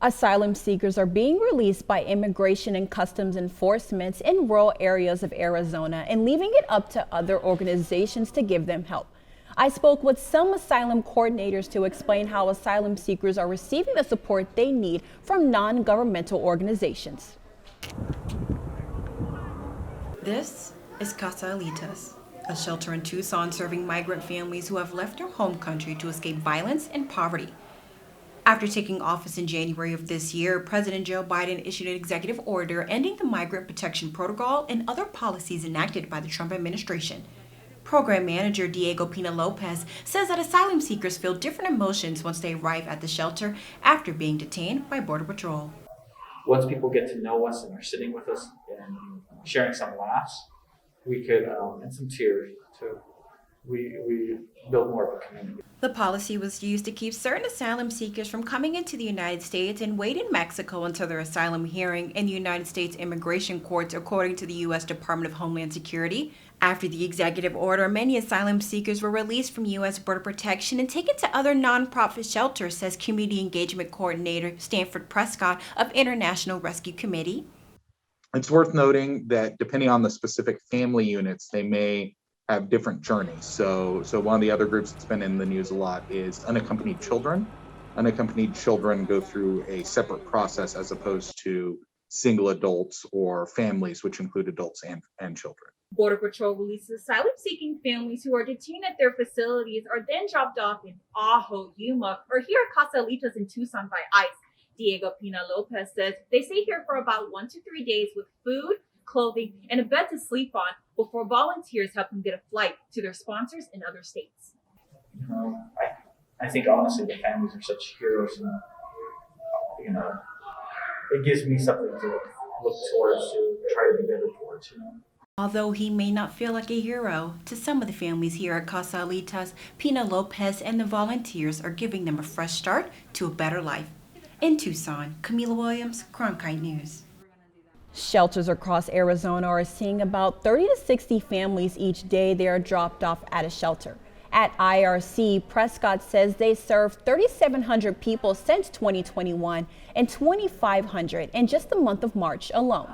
Asylum seekers are being released by Immigration and Customs Enforcement in rural areas of Arizona and leaving it up to other organizations to give them help. I spoke with some asylum coordinators to explain how asylum seekers are receiving the support they need from non-governmental organizations. This is Casalitas, a shelter in Tucson serving migrant families who have left their home country to escape violence and poverty. After taking office in January of this year, President Joe Biden issued an executive order ending the Migrant Protection Protocol and other policies enacted by the Trump administration. Program manager Diego Pina Lopez says that asylum seekers feel different emotions once they arrive at the shelter after being detained by Border Patrol. Once people get to know us and are sitting with us and sharing some laughs, we could, and some tears too, we build more of a community. The policy was used to keep certain asylum seekers from coming into the United States and wait in Mexico until their asylum hearing in the United States immigration courts, according to the U.S. Department of Homeland Security. After the executive order, many asylum seekers were released from U.S. Border Protection and taken to other nonprofit shelters, says Community Engagement Coordinator Stanford Prescott of International Rescue Committee. It's worth noting that depending on the specific family units, they may have different journeys. So one of the other groups that's been in the news a lot is unaccompanied children. Unaccompanied children go through a separate process as opposed to single adults or families, which include adults and children. Border Patrol releases asylum-seeking families who are detained at their facilities are then dropped off in Ajo, Yuma, or here at Casalitas in Tucson by ICE. Diego Pina Lopez says they stay here for about 1 to 3 days with food, clothing, and a bed to sleep on before volunteers help them get a flight to their sponsors in other states. I think honestly the families are such heroes, and it gives me something to look towards, to try to be better towards. Although he may not feel like a hero, to some of the families here at Casalitas, Pina Lopez and the volunteers are giving them a fresh start to a better life. In Tucson, Kamilah Wiliams, Cronkite News. Shelters across Arizona are seeing about 30 to 60 families each day they are dropped off at a shelter. At IRC, Prescott says they served 3,700 people since 2021 and 2,500 in just the month of March alone.